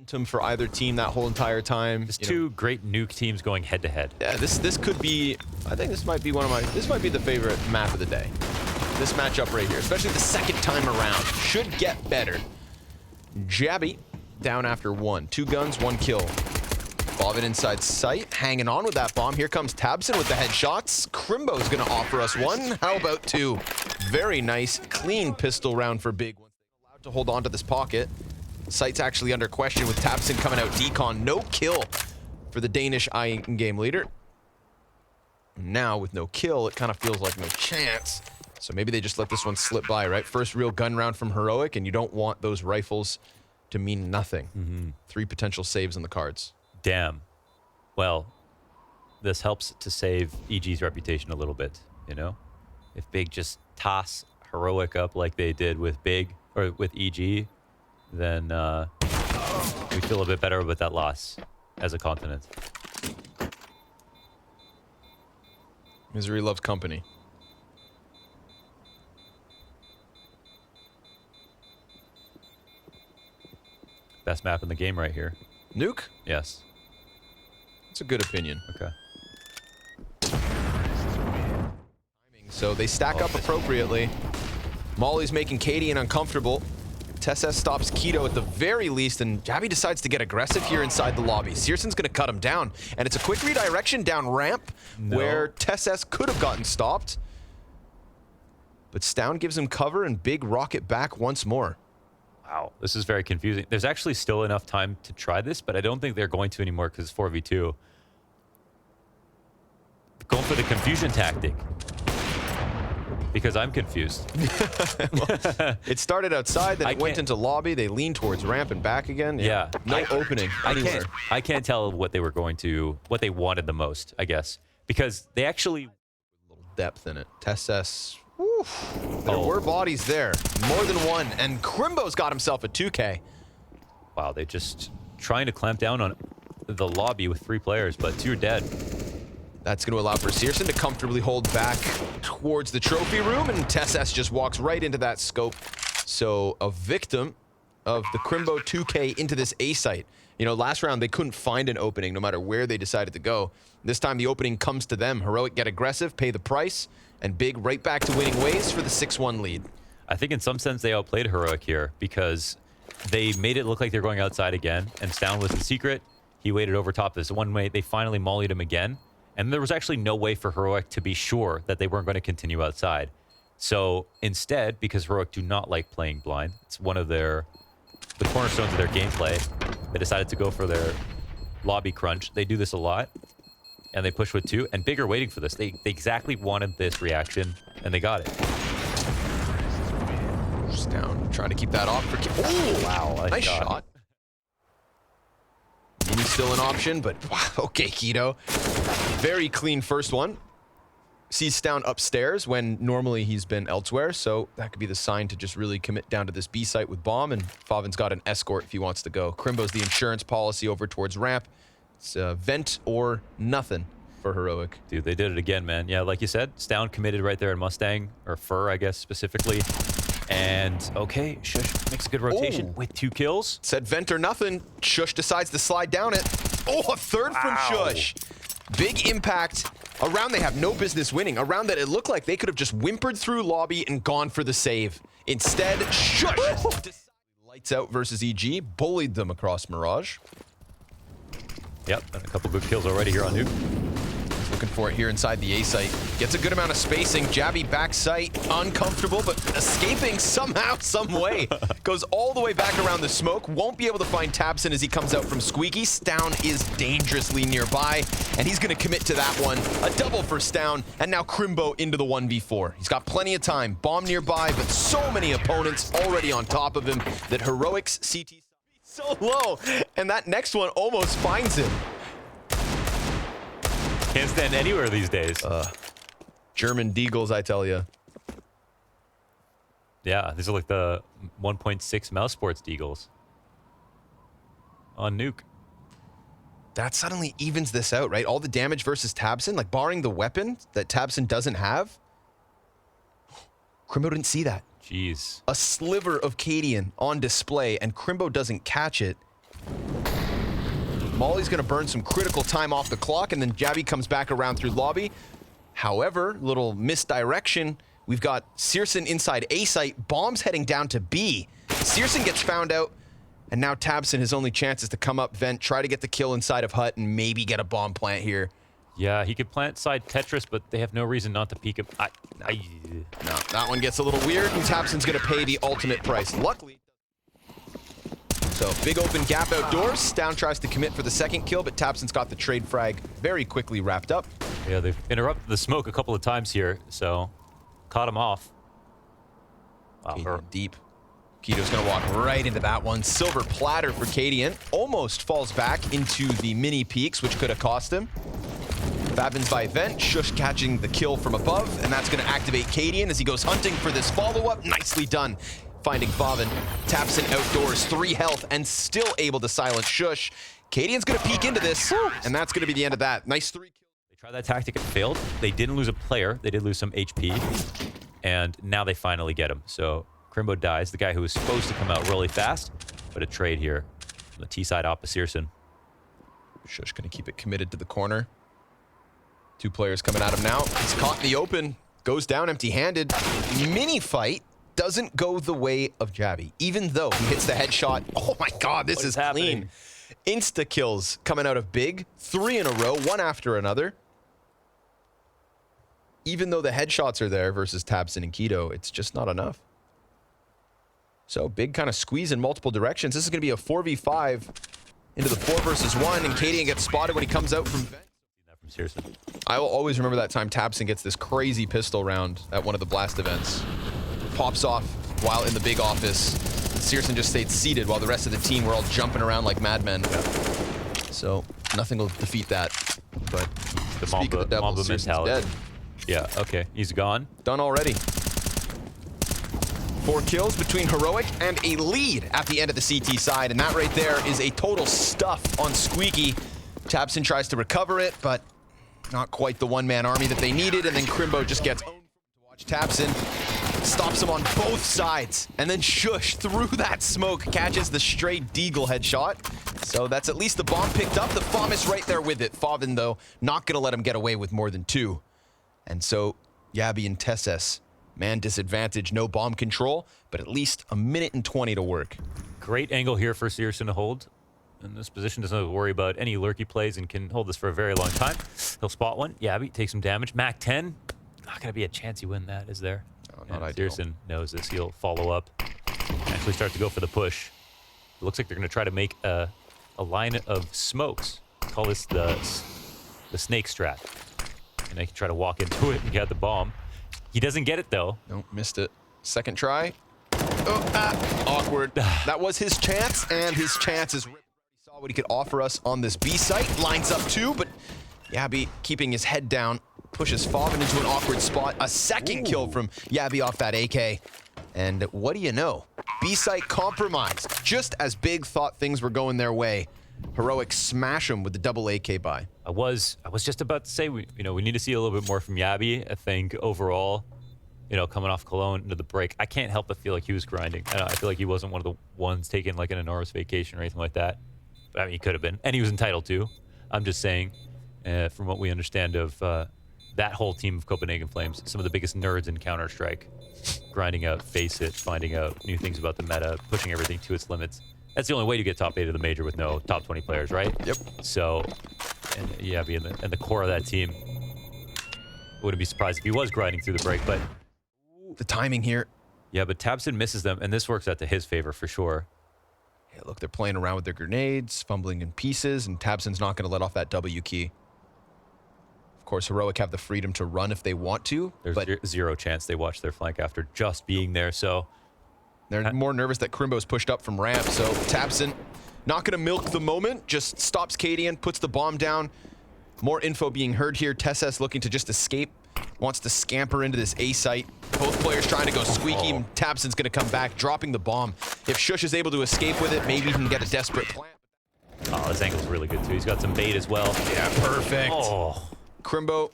Momentum for either team that whole entire time. Just two great nuke teams going head to head. Yeah, this could be. I think this might be This might be the favorite map of the day. This matchup right here, especially the second time around, should get better. Jabby down after 1. 2 guns, 1 kill. Bobbin inside sight, hanging on with that bomb. Here comes Tabson with the headshots. Crimbo's gonna offer us 1. How about 2? Very nice, clean pistol round for Big. Allowed to hold on to this pocket. Sight's actually under question with Tabson coming out decon. No kill for the Danish in-game leader. Now with no kill, it kind of feels like no chance. So maybe they just let this one slip by, right? First real gun round from Heroic, and you don't want those rifles to mean nothing. 3 potential saves on the cards. Damn. Well, this helps to save EG's reputation a little bit, you know? If Big just toss Heroic up like they did with Big, or with EG, then we feel a bit better with that loss as a continent. Misery loves company. Best map in the game right here. Nuke? Yes. It's a good opinion. Okay. So they stack up appropriately. Molly's making Katie uncomfortable. Tess stops Keto at the very least, and Jabby decides to get aggressive here inside the lobby. Searson's gonna cut him down, and it's a quick redirection down ramp where Tess could have gotten stopped. But Stown gives him cover, and Big rocket back once more. Wow, this is very confusing. There's actually still enough time to try this, but I don't think they're going to anymore because it's 4v2. Going for the confusion tactic. Because I'm confused. Well, it started outside, then it went into lobby. They leaned towards ramp and back again. Yeah. No opening anywhere. I can't tell what they were going to, what they wanted the most, I guess. Because they actually... A little depth in it. Tess. There were bodies there. More than 1. And Crimbo's got himself a 2K. Wow, they just trying to clamp down on the lobby with 3 players, but 2 are dead. That's going to allow for Searson to comfortably hold back towards the trophy room, and Tess just walks right into that scope. So a victim of the Crimbo 2K into this A site. You know, last round they couldn't find an opening no matter where they decided to go. This time the opening comes to them. Heroic get aggressive, pay the price, and Big right back to winning ways for the 6-1 lead. I think in some sense they outplayed Heroic here because they made it look like they're going outside again, and Stown was the secret. He waited over top of this. One way they finally mollied him again. And there was actually no way for Heroic to be sure that they weren't going to continue outside. So instead, because Heroic do not like playing blind, it's one of the cornerstones of their gameplay, they decided to go for their lobby crunch. They do this a lot, and they push with 2. And Big are waiting for this. They exactly wanted this reaction, and they got it. Just down, trying to keep that off. Oh, wow. Nice shot. He's still an option, but wow, okay, Keto. Very clean first one. Sees Stown upstairs when normally he's been elsewhere, so that could be the sign to just really commit down to this B site with bomb, and Favin's got an escort if he wants to go. Crimbo's the insurance policy over towards ramp. It's vent or nothing for Heroic. Dude, they did it again, man. Yeah, like you said, Stown committed right there in Mustang, or Fur, I guess, specifically. And, okay, Shush makes a good rotation with 2 kills. Said vent or nothing. Shush decides to slide down it. Oh, a third from Shush. Big impact. A round they have no business winning. A round that it looked like they could have just whimpered through lobby and gone for the save. Instead, Shush lights out versus EG. Bullied them across Mirage. Yep, and a couple good kills already here on Nuke. Looking for it here inside the A site. Gets a good amount of spacing. Jabby back sight. Uncomfortable, but escaping somehow, some way. Goes all the way back around the smoke. Won't be able to find Tabson as he comes out from Squeaky. Stown is dangerously nearby, and he's going to commit to that one. A double for Stown, and now Crimbo into the 1v4. He's got plenty of time. Bomb nearby, but so many opponents already on top of him that Heroic's CT so low, and that next one almost finds him. Can't stand anywhere these days. German Deagles, I tell you. Yeah, these are like the 1.6 Mouse Sports Deagles. On Nuke. That suddenly evens this out, right? All the damage versus Tabson, like barring the weapon that Tabson doesn't have. Crimbo didn't see that. Jeez. A sliver of Cadian on display, and Crimbo doesn't catch it. Molly's going to burn some critical time off the clock, and then Jabby comes back around through lobby. However, little misdirection. We've got Searson inside A site. Bombs heading down to B. Searson gets found out, and now Tabson, his only chance is to come up vent, try to get the kill inside of Hut, and maybe get a bomb plant here. Yeah, he could plant side Tetris, but they have no reason not to peek him. No, that one gets a little weird, and Tabson's going to pay the ultimate price. Luckily. So, big open gap outdoors. Down tries to commit for the second kill, but Tabson's got the trade frag very quickly wrapped up. Yeah, they've interrupted the smoke a couple of times here, so caught him off. Wow, deep. Keto's going to walk right into that one. Silver platter for Cadian. Almost falls back into the mini peaks, which could have cost him. Favins by vent. Shush catching the kill from above, and that's going to activate Cadian as he goes hunting for this follow-up. Nicely done. Finding Favin. Tabson outdoors, 3 health, and still able to silence Shush. Cadian's going to peek into this, and that's going to be the end of that. Nice 3 kills. They tried that tactic and failed. They didn't lose a player. They did lose some HP, and now they finally get him. So Crimbo dies, the guy who was supposed to come out really fast, but a trade here from the T side off of Searson. Shush going to keep it committed to the corner. 2 players coming at him now. He's caught in the open, goes down empty-handed. Mini fight doesn't go the way of Jabby, even though he hits the headshot. Oh my God, this is clean. Insta kills coming out of Big, 3 in a row, one after another. Even though the headshots are there versus Tabson and Keto, it's just not enough. So Big kind of squeeze in multiple directions. This is going to be a 4v5 into the 4 versus 1, and Cadian gets spotted when he comes out from vent. I will always remember that time Tabson gets this crazy pistol round at one of the Blast events. Pops off while in the Big office. Searson just stayed seated while the rest of the team were all jumping around like madmen. So nothing will defeat that. But the speak of the devil, Searson's dead. Yeah, okay, he's gone. Done already. 4 kills between Heroic and a lead at the end of the CT side, and that right there is a total stuff on Squeaky. Tabson tries to recover it, but not quite the one-man army that they needed, and then Crimbo just gets owned. Watch Tabson, stops him on both sides, and then Shush through that smoke catches the straight Deagle headshot. So that's at least the bomb picked up. The Fom is right there with it. Favin, though, not going to let him get away with more than 2. And so Yabby and Tesses, man disadvantage, no bomb control, but at least a minute and 20 to work. Great angle here for Searson to hold. In this position, doesn't have to worry about any lurky plays and can hold this for a very long time. He'll spot one. Yabby takes some damage. Mac 10. Not going to be a chance you win that, is there? No, not ideal. Searson knows this. He'll follow up. Actually start to go for the push. It looks like they're going to try to make a line of smokes. Call this the snake strat. And they can try to walk into it and get the bomb. He doesn't get it, though. Nope, missed it. Second try. Oh, awkward. That was his chance, and his chance is ripped. He saw what he could offer us on this B site. Lines up 2, but Yabby keeping his head down, pushes Favin into an awkward spot. A second kill from Yabby off that AK. And what do you know? B site compromised. Just as Big thought things were going their way, Heroic smash him with the double AK buy. I was just about to say we need to see a little bit more from Yabby. I think overall, coming off Cologne into the break, I can't help but feel like he was grinding. I feel like he wasn't one of the ones taking like an enormous vacation or anything like that. But I mean, he could have been, and he was entitled to. I'm just saying, from what we understand of that whole team of Copenhagen Flames, some of the biggest nerds in Counter-Strike, grinding out, face it, finding out new things about the meta, pushing everything to its limits. That's the only way to get top 8 of the major with no top 20 players, right? Yep. So, and Yabby and the core of that team, wouldn't be surprised if he was grinding through the break, but the timing here. Yeah, but Tabson misses them, and this works out to his favor for sure. Yeah, look, they're playing around with their grenades, fumbling in pieces, and Tabson's not going to let off that W key. Of course, Heroic have the freedom to run if they want to. There's zero chance they watch their flank after just being there, so... They're more nervous that Crimbo's pushed up from ramp, so Tabson not going to milk the moment, just stops Cadian, puts the bomb down. More info being heard here. Tesses looking to just escape, wants to scamper into this A site. Both players trying to go Squeaky, and Tabson's going to come back, dropping the bomb. If Shush is able to escape with it, maybe he can get a desperate plant. Oh, this angle's really good, too. He's got some bait as well. Yeah, perfect. Oh. Crimbo,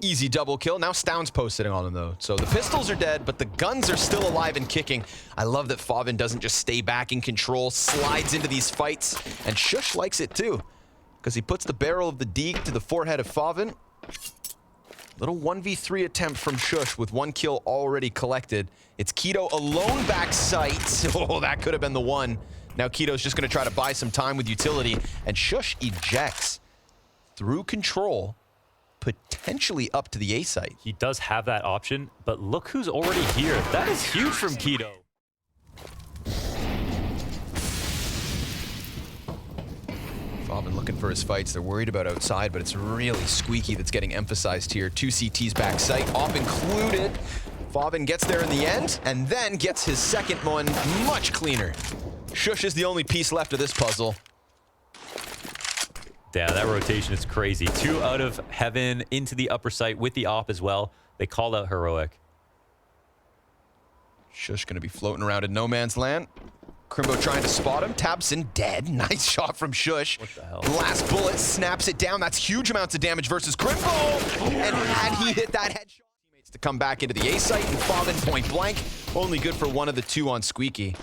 easy double kill. Now Stound's posting on him, though. So the pistols are dead, but the guns are still alive and kicking. I love that Favin doesn't just stay back in control, slides into these fights, and Shush likes it, too. because he puts the barrel of the Deke to the forehead of Favin. Little 1v3 attempt from Shush with 1 kill already collected. It's Keto alone back sight. Oh, that could have been the one. Now Keto's just going to try to buy some time with utility, and Shush ejects through control, potentially up to the A site. He does have that option, but look who's already here. That is huge from Keto. Favin looking for his fights. They're worried about outside, but it's really Squeaky that's getting emphasized here. 2 CTs back sight, op included. Favin gets there in the end, and then gets his second one much cleaner. Shush is the only piece left of this puzzle. Damn, that rotation is crazy. 2 out of heaven into the upper site with the op as well. They called out Heroic. Shush gonna be floating around in no man's land. Crimbo trying to spot him. Tabson dead. Nice shot from Shush. What the hell? Last bullet snaps it down. That's huge amounts of damage versus Crimbo. And had he hit that headshot, teammates to come back into the A site and Favin point blank. Only good for 1 of the 2 on Squeaky.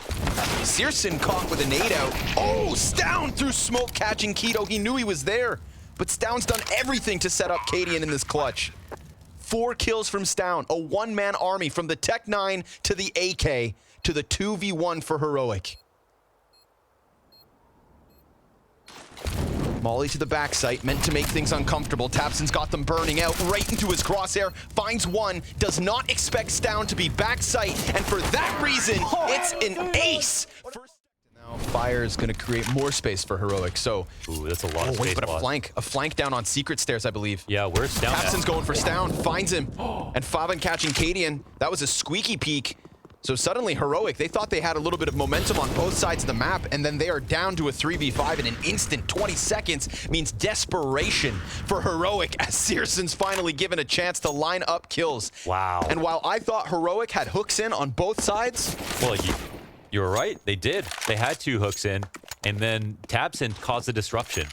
Searson caught with a nade out. Oh, Stown through smoke catching Keto. He knew he was there, but Stown's done everything to set up Cadian in this clutch. 4 kills from Stown, a 1-man army from the Tech 9 to the AK to the 2v1 for Heroic. Molly to the back site, meant to make things uncomfortable. Tabson's got them burning out right into his crosshair. Finds 1, does not expect Stown to be back sight, and for that reason, it's an ace. First, now Fire is going to create more space for Heroic. So, Ooh, that's a lot of space but loss. a flank down on secret stairs, I believe. Yeah, where's Stown at? Tabson's going for Stown, finds him, and Favin catching Cadian. That was a Squeaky peek. So suddenly Heroic, they thought they had a little bit of momentum on both sides of the map, and then they are down to a 3v5 in an instant. 20 seconds means desperation for Heroic as Searson's finally given a chance to line up kills. Wow. And while I thought Heroic had hooks in on both sides, Well, you were right. They did. They had 2 hooks in, and then Tabson caused the disruption.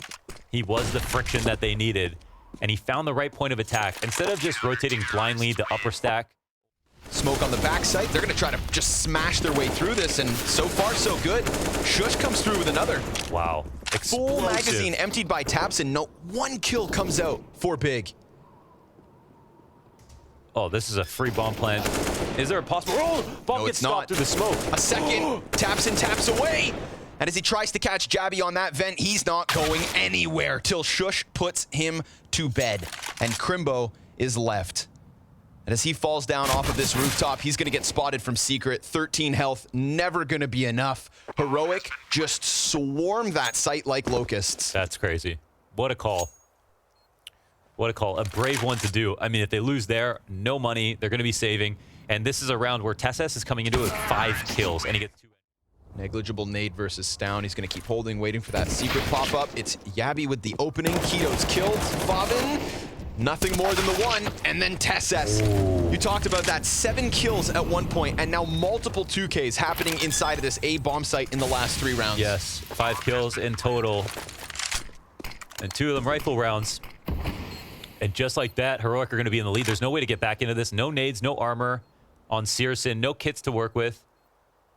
He was the friction that they needed, and he found the right point of attack. Instead of just rotating blindly the upper stack, smoke on the backside, they're going to try to just smash their way through this, and so far so good. Shush comes through with another. wow. Full Explosive. magazine emptied by Tabson. No, 1 kill comes out for Big. Oh, this is a free bomb plant. Is there a possible... Oh, bomb No, gets it's not. stopped through the smoke. A second, Tabson taps away. And as he tries to catch Jabby on that vent, he's not going anywhere till Shush puts him to bed. And Crimbo is left. And as he falls down off of this rooftop, he's going to get spotted from secret. 13 health, never going to be enough. Heroic just swarmed that site like locusts. That's crazy. What a call. What a call. A brave one to do. I mean, if they lose there, no money. They're going to be saving. And this is a round where Tesses is coming into it with 5 kills, and he gets 2. Negligible nade versus Stown. He's going to keep holding, waiting for that secret pop-up. It's Yabby with the opening. Keto's killed. Favin, nothing more than the 1. And then Tesses. You talked about that. 7 kills at one point, and now multiple 2Ks happening inside of this A bomb site in the last 3 rounds. Yes, 5 kills in total. And 2 of them rifle rounds. And just like that, Heroic are going to be in the lead. There's no way to get back into this. No nades, no armor on Searson. No kits to work with.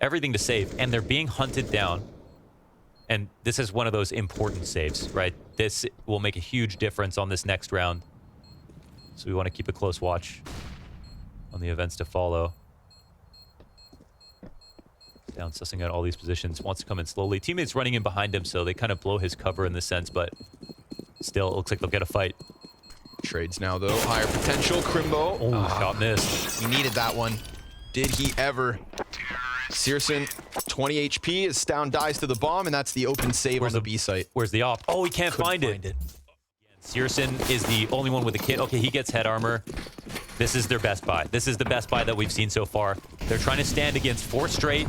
Everything to save. And they're being hunted down. And this is one of those important saves, right? This will make a huge difference on this next round. So we want to keep a close watch on the events to follow. Down sussing out all these positions. Wants to come in slowly. Teammates running in behind him, so they kind of blow his cover in this sense, but still, it looks like they'll get a fight. Trades now, though. Higher potential. Crimbo. Oh, shot missed. He needed that one. Did he ever? Searson, 20 HP as Stown dies to the bomb, and that's the open save on the B site. Where's the op? Oh, he can't find it. Searson is the only one with a kit. Okay, he gets head armor. This is their best buy. This is the best buy that we've seen so far. They're trying to stand against 4 straight,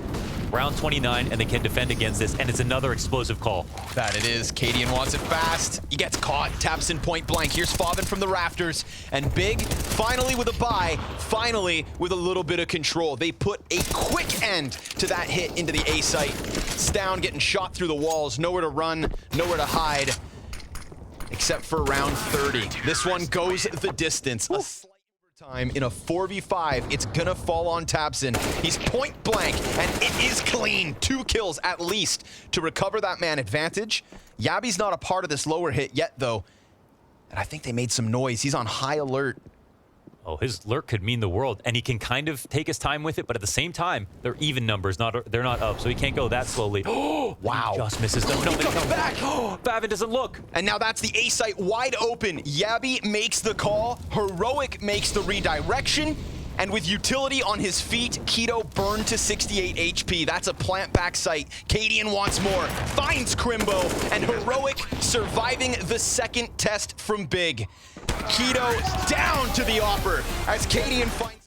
round 29, and they can defend against this, and it's another explosive call. That it is. Cadian wants it fast. He gets caught. Taps in point blank. Here's Favin from the rafters. And Big, finally with a buy, finally with a little bit of control. They put a quick end to that hit into the A site. Stown getting shot through the walls. Nowhere to run, nowhere to hide. Except for round 30. This one goes the distance. A slight Time in a 4v5, it's gonna fall on Tabson. He's point blank, and it is clean. 2 kills at least to recover that man advantage. Yabi's not a part of this lower hit yet, though. And I think they made some noise. He's on high alert. Oh, his lurk could mean the world, and he can kind of take his time with it, but at the same time, they're even numbers, they're not up, so he can't go that slowly. Oh, wow. He just misses them. No, He they comes come back. Bavin doesn't look. And now that's the A site wide open. Yabi makes the call. Heroic makes the redirection. And with utility on his feet, Keto burned to 68 HP. That's a plant back site. Cadian wants more. Finds Crimbo. And Heroic surviving the second test from Big. Keto down to the offer as Cadian finds...